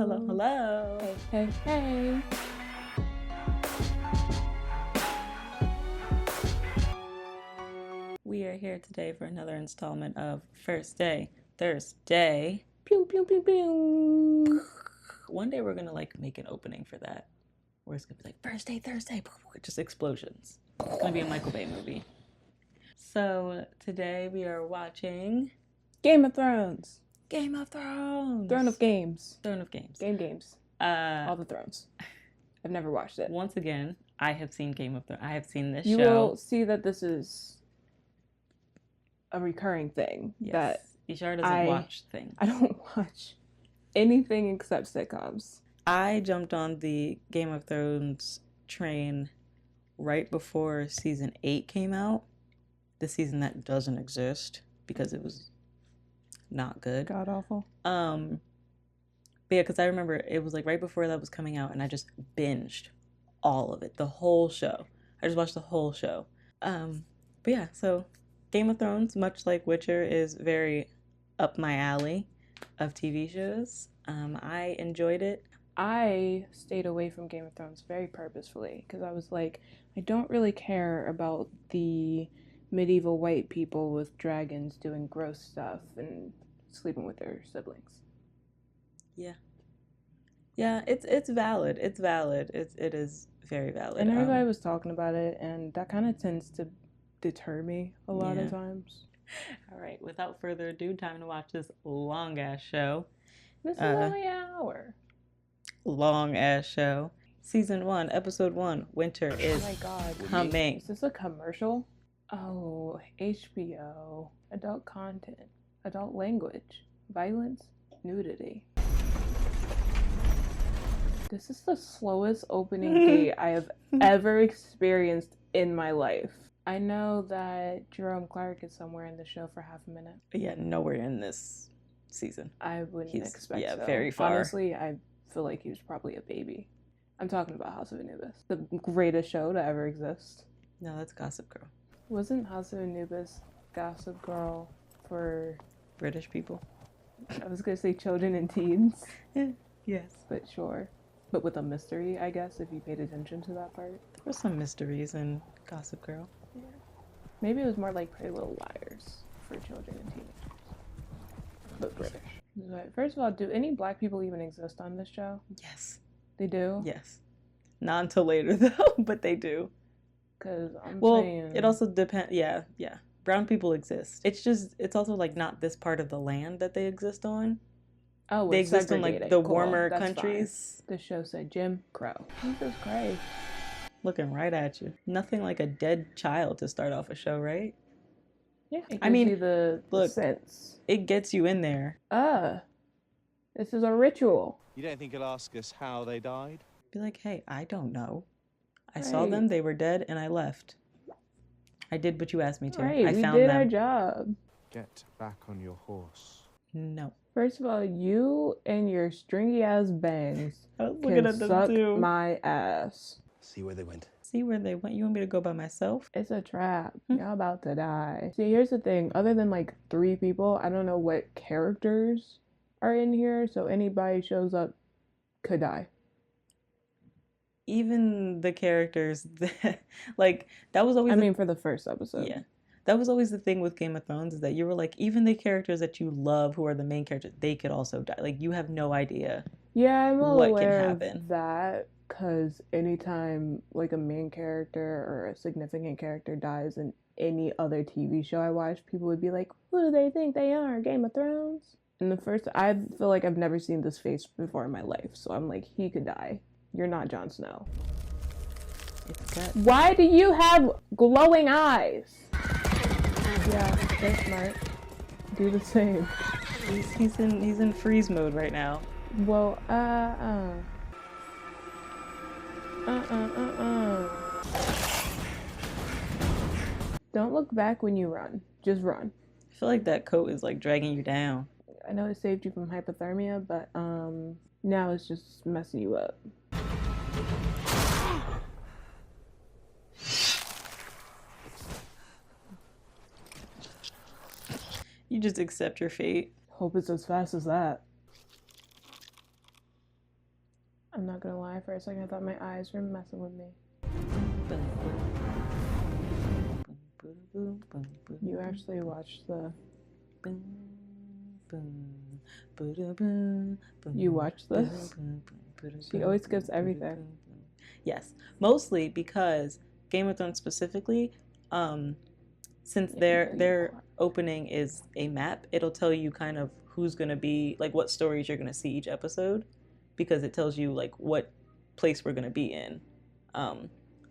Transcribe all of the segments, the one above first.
Hello, hello. Hey, hey, hey. We are here today for another installment of First Day Thursday. Pew, pew, pew, pew. One day we're gonna make an opening for that, where it's gonna be like First Day Thursday, just explosions. It's gonna be a Michael Bay movie. So today we are watching Game of Thrones. Game of Thrones. Throne of Games. Throne of Games. Games. All the Thrones. I've never watched it. Once again, I have seen Game of Thrones. I have seen this You show. You will see that this is a recurring thing. Yes. That Ishar doesn't watch things. I don't watch anything except sitcoms. I jumped on the Game of Thrones train right before season 8 came out. The season that doesn't exist because it was not good. God awful. But yeah, because I remember it was like right before that was coming out, and I just binged all of it, the whole show. I just watched the whole show. But yeah, so Game of Thrones, much like Witcher, is very up my alley of TV shows. I enjoyed it. I stayed away from Game of Thrones very purposefully because I was like, I don't really care about the medieval white people with dragons doing gross stuff and sleeping with their siblings. Yeah, it's valid. It's valid. It is very valid. And everybody was talking about it, and that kind of tends to deter me a lot Yeah. of times. All right, without further ado, time to watch this long ass show. This is only an hour. Long ass show. Season 1, episode 1. Winter is Oh my God. coming. Is this a commercial? Oh, HBO. Adult content. Adult language. Violence. Nudity. This is the slowest opening gate I have ever experienced in my life. I know that Jerome Clark is somewhere in the show for half a minute. Yeah, nowhere in this season. I wouldn't expect so. Very far. Honestly, I feel like he was probably a baby. I'm talking about House of Anubis, the greatest show to ever exist. No, that's Gossip Girl. Wasn't House of Anubis Gossip Girl for British people. I was gonna say children and teens. Yes. But sure. But with a mystery, I guess, if you paid attention to that part. There were some mysteries in Gossip Girl. Yeah. Maybe it was more like Pretty Little Liars for children and teenagers. But British. But first of all, do any black people even exist on this show? Yes. They do? Yes. Not until later, though, but they do. Because saying... it also depends. Yeah. Brown people exist. It's also like not this part of the land that they exist on. Oh, they exist in like the warmer countries. This show said Jim Crow. Jesus Christ. Looking right at you. Nothing like a dead child to start off a show, right? Yeah. I mean, the sense. It gets you in there. This is a ritual. You don't think he'll ask us how they died? Be like, hey, I don't know. I saw them, they were dead, and I left. I did what you asked me to. Right, I found we did them. our job. Get back on your horse. No. First of all, you and your stringy ass bangs I was looking at them suck too. My ass. See where they went. See where they went? You want me to go by myself? It's a trap. Y'all about to die. See, here's the thing. Other than like 3 people, I don't know what characters are in here, so anybody shows up could die. Even the characters that, like, that was always... I mean, for the first episode. Yeah. That was always the thing with Game of Thrones, is that you were like, even the characters that you love, who are the main characters, they could also die. Like, you have no idea. Yeah, I'm what aware can of happen. that, because anytime like a main character or a significant character dies in any other TV show I watch, people would be like, who do they think they are, Game of Thrones? And I feel like I've never seen this face before in my life, so I'm like, he could die. You're not Jon Snow. Why do you have glowing eyes? Yeah, they're smart. Do the same. He's in freeze mode right now. Well, Don't look back when you run. Just run. I feel like that coat is like dragging you down. I know it saved you from hypothermia, but now it's just messing you up. You just accept your fate. Hope it's as fast as that. I'm not gonna lie, for a second I thought my eyes were messing with me. You actually watched the... You watched this? She always skips everything. Yes, mostly because Game of Thrones specifically, since their opening is a map, it'll tell you kind of who's gonna be, like, what stories you're gonna see each episode, because it tells you like what place we're gonna be in.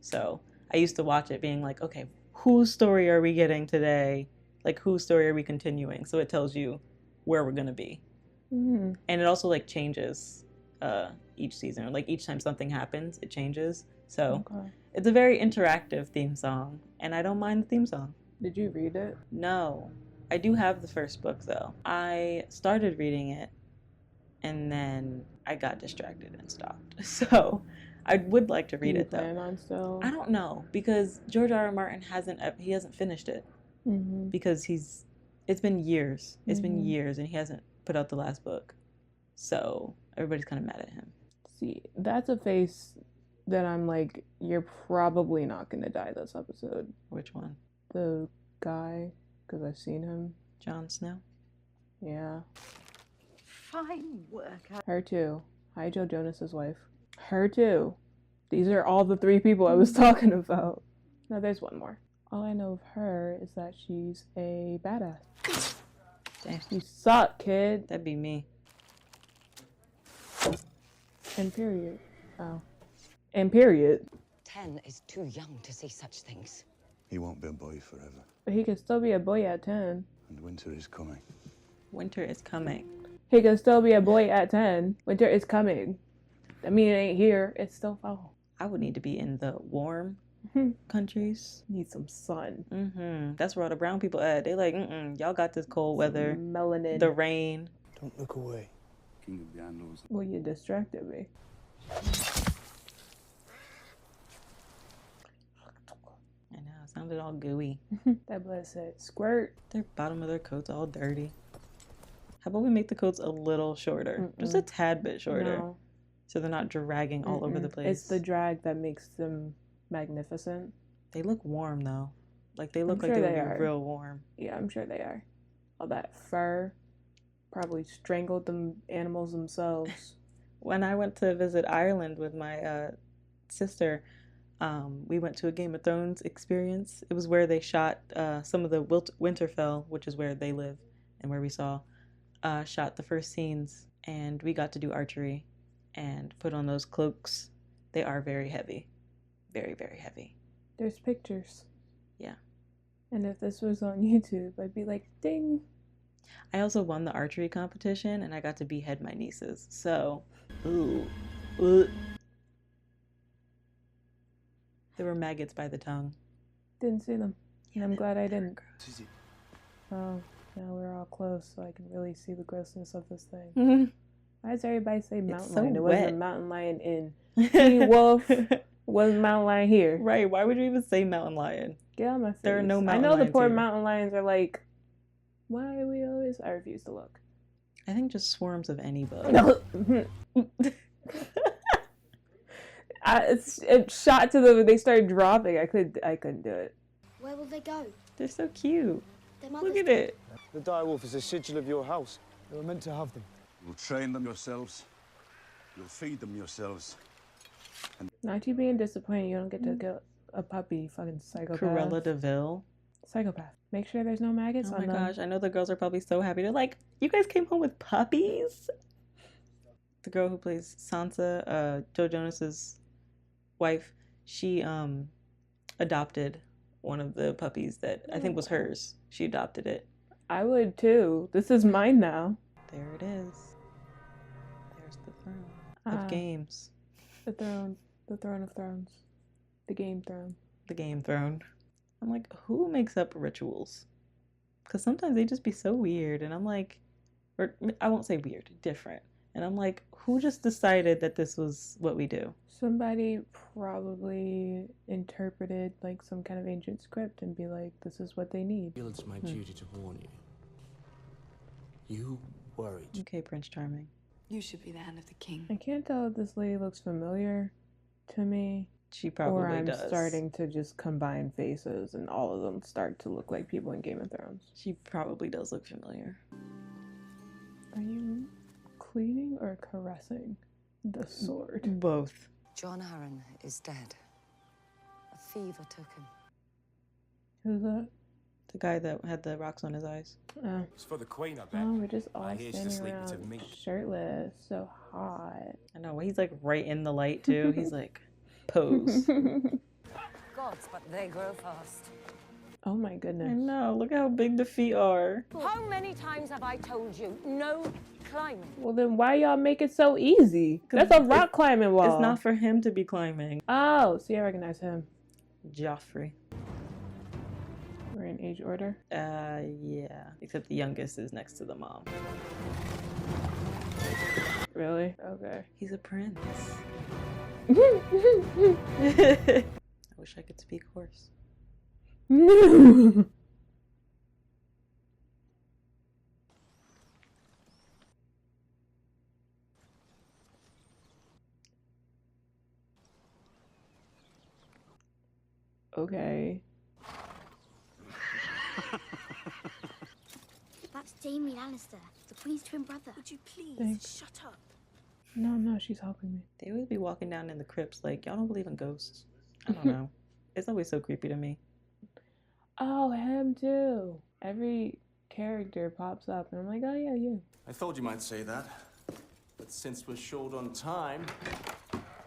So I used to watch it being like, okay, whose story are we getting today? Like, whose story are we continuing? So it tells you where we're gonna be. Mm-hmm. And it also like changes each season. Like each time something happens, it changes. So it's a very interactive theme song, and I don't mind the theme song. Did you read it? No. I do have the first book though. I started reading it and then I got distracted and stopped. So I would like to read it though. Do you plan on still? I don't know, because George R. R. Martin hasn't finished it. Mm-hmm. Because it's been years. It's been years and he hasn't put out the last book. So everybody's kind of mad at him. See, that's a face that I'm like, you're probably not gonna die this episode. Which one? The guy, because I've seen him. Jon Snow? Yeah. Fine work. Her too. Hi, Joe Jonas's wife. Her too. These are all the 3 people I was talking about. No, there's one more. All I know of her is that she's a badass. Damn. You suck, kid. That'd be me. And period. Oh. And period. 10 is too young to see such things. He won't be a boy forever. But he could still be a boy at 10. And winter is coming. Winter is coming. He could still be a boy at 10. Winter is coming. I mean, it ain't here. It's still fall. I would need to be in the warm countries. Need some sun. That's where all the brown people at. They like, y'all got this cold weather. Some melanin. The rain. Don't look away. King of the Andals. Well, you distracted me. I know, it sounded all gooey. That blood said squirt. Their bottom of their coat's all dirty. How about we make the coats a little shorter? Just a tad bit shorter. No. So they're not dragging all over the place. It's the drag that makes them magnificent. They look warm though. Like they look I'm like sure they would they be are. real warm. Yeah, I'm sure they are. All that fur probably strangled them animals themselves. When I went to visit Ireland with my sister, we went to a Game of Thrones experience. It was where they shot some of the Winterfell, which is where they live and where we saw, shot the first scenes, and we got to do archery and put on those cloaks. They are very heavy. Very, very heavy. There's pictures. Yeah. And if this was on YouTube, I'd be like, ding. I also won the archery competition and I got to behead my nieces. So, there were maggots by the tongue. Didn't see them. Yeah, and I'm glad I didn't. What is it? Oh, now we're all close, so I can really see the grossness of this thing. Why does everybody say mountain so lion? It wet. wasn't a mountain lion in Wolf. Wasn't mountain lion here. Right, why would you even say mountain lion? Get on my face. There are no I mountain know the lions poor here. mountain lions are like, why are we always... I refuse to look. I think just swarms of any bug. No. It shot to them and they started dropping. I couldn't do it. Where will they go? They're so cute. Their mothers Look at it. The direwolf is a sigil of your house. They were meant to have them. You'll train them yourselves. You'll feed them yourselves. Not you being disappointed you don't get to get a puppy, fucking psychopath. Cruella DeVille. Psychopath. Make sure there's no maggots Oh on my them. gosh, I know the girls are probably so happy. They're like, you guys came home with puppies? The girl who plays Sansa, Joe Jonas's wife, she adopted one of the puppies that I think was hers. She adopted it. I would too. This is mine now. There it is. There's the throne of games. The throne of thrones. The game throne. The game throne. I'm like, who makes up rituals? Because sometimes they just be so weird, and I'm like, or I won't say weird, different. And I'm like, who just decided that this was what we do? Somebody probably interpreted like some kind of ancient script and be like, this is what they need. I feel it's my duty to warn you. You worried. Okay, Prince Charming. You should be the hand of the king. I can't tell if this lady looks familiar to me. She probably Or I'm does. starting to just combine faces and all of them start to look like people in Game of Thrones. She probably does look familiar. Are you cleaning or caressing the sword? Both. John Aaron is dead. A fever took him. Who's that? The guy that had the rocks on his eyes. Oh. It's for the queen, I bet. Oh, we're just all I hear she's standing asleep around to me. shirtless. So hot. I know, he's like right in the light too. He's like, pose. Gods, but they grow fast. Oh my goodness. I know, look how big the feet are. How many times have I told you, no climbing? Well, then why y'all make it so easy? That's a rock climbing wall. It's not for him to be climbing. Oh, see, I recognize him. Joffrey. We're in age order. Yeah. Except the youngest is next to the mom. Really? Okay. He's a prince. I wish I could speak horse. Okay. That's Jaime Lannister, the Queen's twin brother. Would you please Thanks. shut up? No, she's helping me. They always be walking down in the crypts like, y'all don't believe in ghosts. I don't know. It's always so creepy to me. Oh, him too. Every character pops up and I'm like, oh yeah, you. I thought you might say that. But since we're short on time,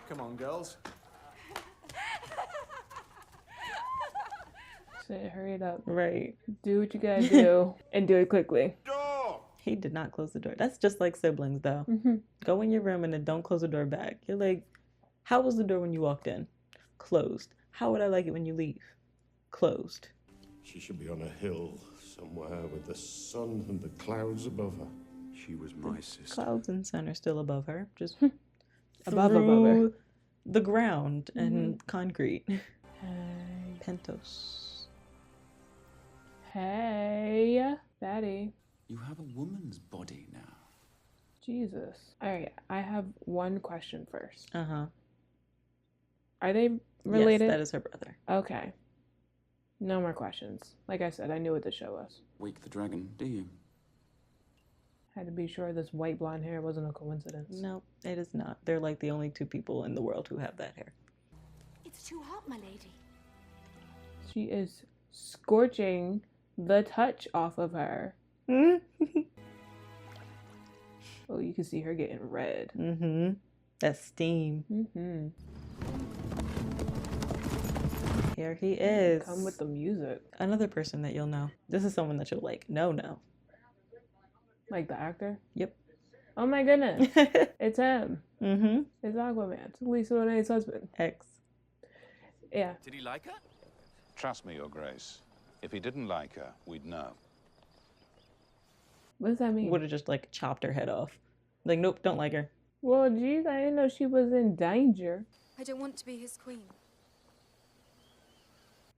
come on, girls. Say, hurry it up. Right. Do what you gotta do and do it quickly. He did not close the door. That's just like siblings, though. Go in your room and then don't close the door back. You're like, how was the door when you walked in? Closed. How would I like it when you leave? Closed. She should be on a hill somewhere with the sun and the clouds above her. She was my sister. Clouds and sun are still above her. Just above her. through the ground and concrete. Hey. Pentos. Hey, Daddy. You have a woman's body now. Jesus. Alright, I have one question first. Uh-huh. Are they related? Yes, that is her brother. Okay. No more questions. Like I said, I knew what the show was. Wake the dragon, do you? Had to be sure this white blonde hair wasn't a coincidence. No, it is not. They're like the only two people in the world who have that hair. It's too hot, my lady. She is scorching the touch off of her. Oh, you can see her getting red. That steam. Here he is. Come with the music. Another person that you'll know. This is someone that you'll like. No. Like the actor? Yep. Oh my goodness. It's him. It's Aquaman. It's Lisa Bonet's husband. X. Yeah. Did he like her? Trust me, Your Grace. If he didn't like her, we'd know. What does that mean? Would have just like chopped her head off. Like, nope, don't like her. Well, geez, I didn't know she was in danger. I don't want to be his queen.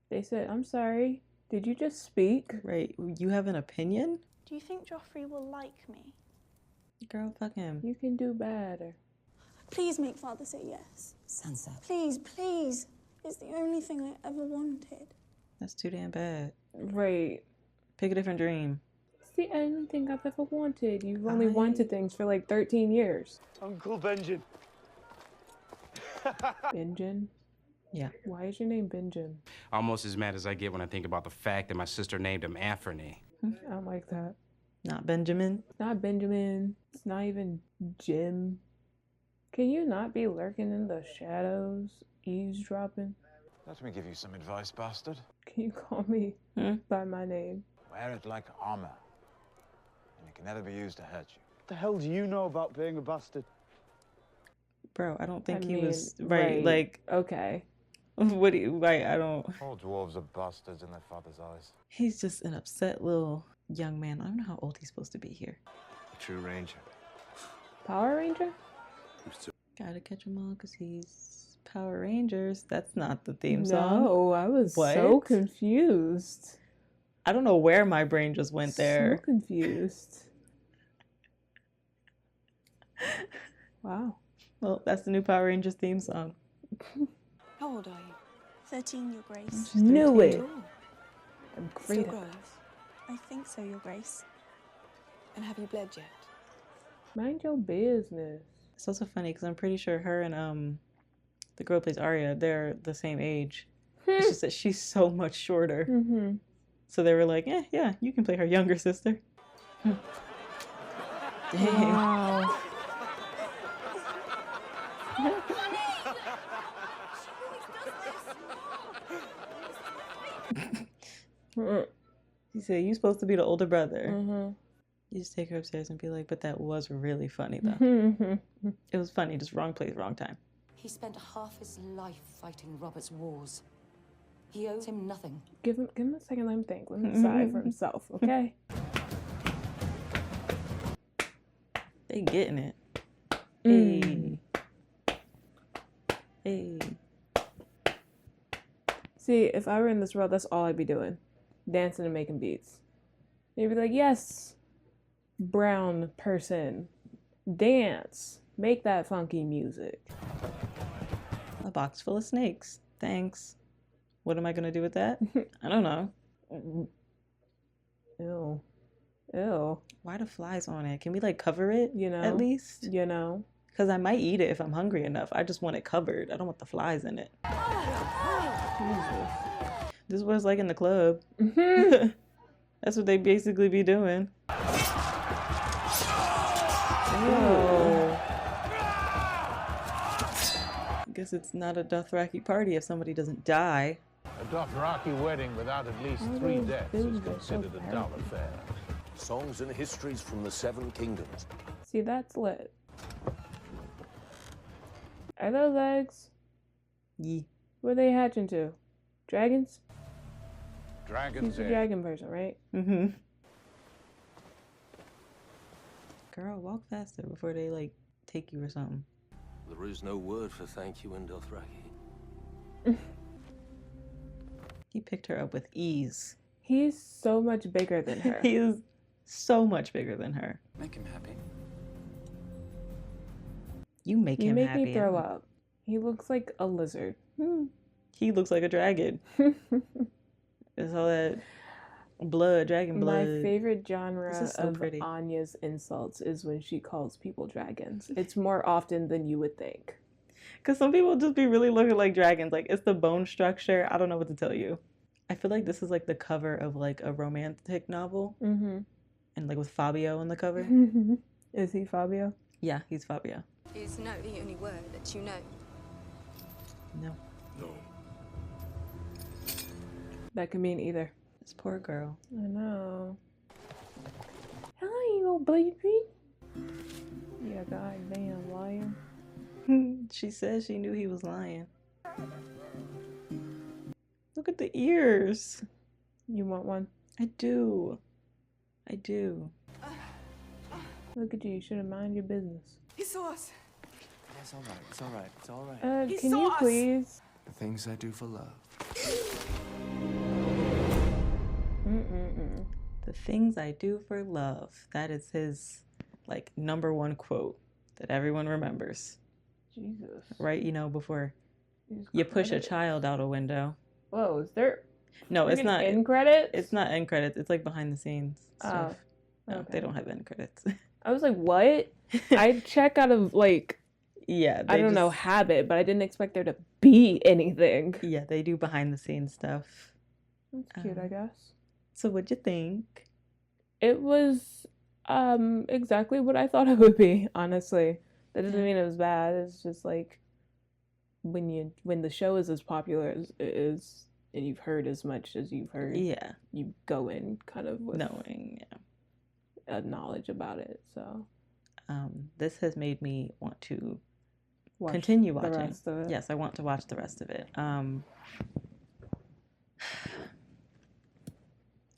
They said, I'm sorry. Did you just speak? Right. You have an opinion? Do you think Joffrey will like me? Girl, fuck him. You can do better. Please make Father say yes. Sansa. Please, please. It's the only thing I ever wanted. That's too damn bad. Right. Pick a different dream. It's the only thing I've ever wanted. You've only wanted things for like 13 years. Uncle Benjen. Benjen? Yeah. Why is your name Benjen? Almost as mad as I get when I think about the fact that my sister named him Anthony. I don't like that. Not Benjamin. Not Benjamin. It's not even Jim. Can you not be lurking in the shadows, eavesdropping? Let me give you some advice, bastard. Can you call me by my name? Wear it like armor, and it can never be used to hurt you. What the hell do you know about being a bastard? Bro, I don't think I he mean, was right. Like, okay. What do you, right? I don't. All dwarves are bastards in their father's eyes. He's just an upset little young man. I don't know how old he's supposed to be here. A true ranger. Power Ranger? Gotta catch him all because he's Power Rangers. That's not the theme song. No, I was so confused. I don't know where my brain just went there. So confused. Wow. Well, that's the new Power Rangers theme song. How old are you? 13, Your Grace. She's Knew 13. it. I'm Still great at grows. I think so, Your Grace. And have you bled yet? Mind your business. It's also funny because I'm pretty sure her and the girl who plays Arya, they're the same age. It's just that she's so much shorter. Mm-hmm. So they were like, yeah, you can play her younger sister. Dang. Wow. He said, "You supposed to be the older brother." Mm-hmm. You just take her upstairs and be like, "But that was really funny, though. Mm-hmm. It was funny, just wrong place, wrong time." He spent half his life fighting Robert's wars. He owes him nothing. Give him a second. Let him think. Let him decide for himself. Okay. They getting it. Mm. Hey. See, if I were in this world, that's all I'd be doing. Dancing and making beats. They'd be like, yes, brown person, dance. Make that funky music. A box full of snakes. Thanks. What am I going to do with that? I don't know. Ew. Ew. Why the flies on it? Can we like cover it, You know? at least? You know? Because I might eat it if I'm hungry enough. I just want it covered. I don't want the flies in it. Jesus. This is what it's like in the club. Mm-hmm. That's what they basically be doing. Ew. I guess it's not a Dothraki party if somebody doesn't die. A Dothraki wedding without at least 3 deaths is considered a dull affair. Songs and histories from the Seven Kingdoms. See, that's lit. Are those eggs? Yee. What are they hatching to? Dragons? Dragon's She's a egg. dragon person, right? Mm-hmm. Girl, walk faster before they like take you or something. There is no word for thank you in Dothraki. He picked her up with ease. He's so much bigger than her. He is so much bigger than her. Make him happy. You make You him make happy. me throw up. He looks like a lizard. He looks like a dragon. It's all that blood, dragon blood. My favorite genre This is so of pretty. Anya's insults is when she calls people dragons. It's more often than you would think. Because some people just be really looking like dragons. Like, it's the bone structure. I don't know what to tell you. I feel like this is like the cover of like a romantic novel. Mm-hmm. And like with Fabio on the cover. Is he Fabio? Yeah, he's Fabio. Is no the only word that you know? No. No. That could mean either. This poor girl. I know. Hi, you old baby. Yeah, goddamn liar. She says she knew he was lying. Look at the ears. You want one? I do. I do. Look at you. You should have mind your business. He saw us. It's all right. It's all right. It's all right. Can you please? The things I do for love. Mm-mm-mm. The things I do for love. That is his like #1 quote that everyone remembers. Jesus. Right? You know, before you push a child out a window. Whoa, is there? No, it's not end credits. It's not end credits. It's like behind the scenes stuff. No, okay. they don't have end credits. I was like, what? I check out of like, Yeah, I don't know, habit, but I didn't expect there to be anything. Yeah, they do behind the scenes stuff. That's cute, I guess. So what'd you think? It was exactly what I thought it would be, honestly. That doesn't mean it was bad. It's just like when the show is as popular as it is and you've heard as much as you've heard. Yeah. You go in kind of with knowing, a knowledge about it. So this has made me want to watch continue the watching. rest of it. Yes, I want to watch the rest of it.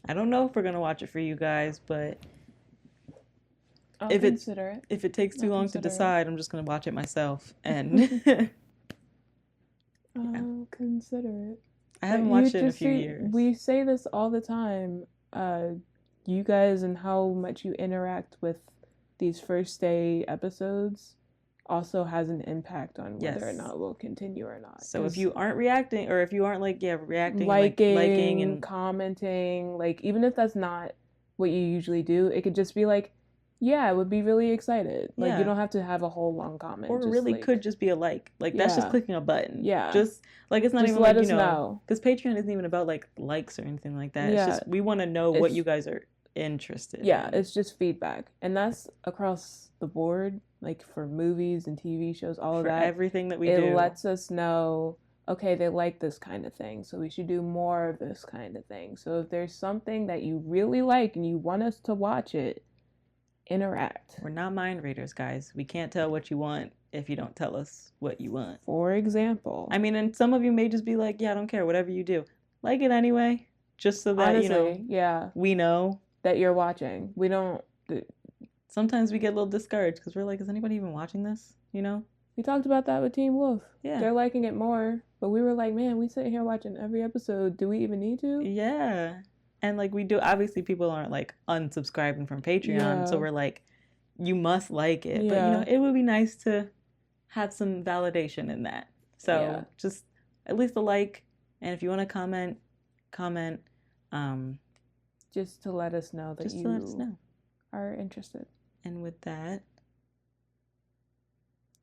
I don't know if we're gonna watch it for you guys, but I'll if consider it. if it takes too I'll long to consider it. decide, I'm just gonna watch it myself. And I'll consider it. I haven't But watched you it in a just few see- years. We say this all the time. You guys and how much you interact with these first day episodes also has an impact on whether or Yes. not we'll continue or not. So if you aren't reacting, or if you aren't reacting, liking and commenting, like even if that's not what you usually do, it could just be like, yeah, I would be really excited. Like Yeah. you don't have to have a whole long comment. or it just, really like, could just be a like. Like that's just Yeah. clicking a button. Yeah. Just like it's not Just even let like, us know. because Patreon isn't even about like likes or anything like that. Yeah. It's just we want to know what It's- you guys are interested Yeah, in. it's just feedback. And that's across the board, like for movies and TV shows, all of For that. everything that we it do. lets us know, okay, they like this kind of thing, so we should do more of this kind of thing. So if there's something that you really like and you want us to watch it, interact. We're not mind readers, guys. We can't tell what you want if you don't tell us what you want. For example. I mean, and some of you may just be like, yeah, I don't care, whatever you do. Like it anyway, just so that, Honestly, yeah, we know. that you're watching. We don't... Sometimes we get a little discouraged because we're like, is anybody even watching this? We talked about that with Teen Wolf. Yeah. They're liking it more, but we were like, man, we sit here watching every episode. Do we even need to? Yeah. And like we do, obviously people aren't like unsubscribing from Patreon. So Yeah. we're like, you must like it. Yeah. But it would be nice to have some validation in that. So Yeah. just at least a like. And if you want to comment. Just to let us know that Just you to let us know. are interested. And with that,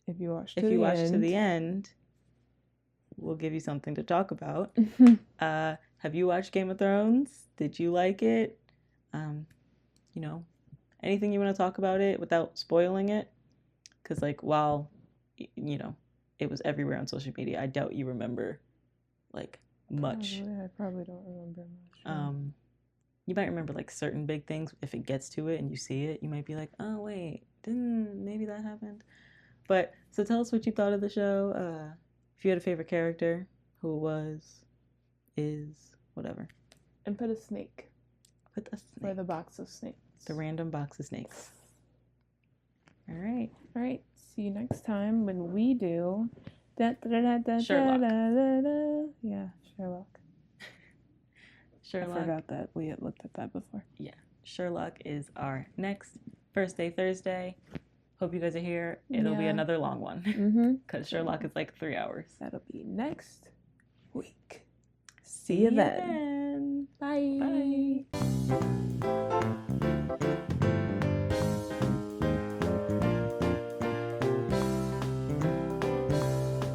If you watch if you watch to the end, we'll give you something to talk about. Have you watched Game of Thrones? Did you like it? Anything you want to talk about it without spoiling it? Because like while it was everywhere on social media, I doubt you remember like much. I probably don't remember much. You might remember like certain big things. If it gets to it and you see it, you might be like, oh wait, didn't maybe that happened? But so tell us what you thought of the show. If you had a favorite character, who it was, is, whatever. And put a snake. Put a snake. For the box of snakes. The random box of snakes. All right. All right. See you next time when we do... Sherlock. Yeah, Sherlock. Sherlock. I forgot that we had looked at that before. Yeah. Sherlock is our next First Day Thursday. Hope you guys are here. It'll be Yeah. another long one. Mm-hmm. Because Sherlock is like 3 hours. That'll be next week. See you then. then. Bye. Bye.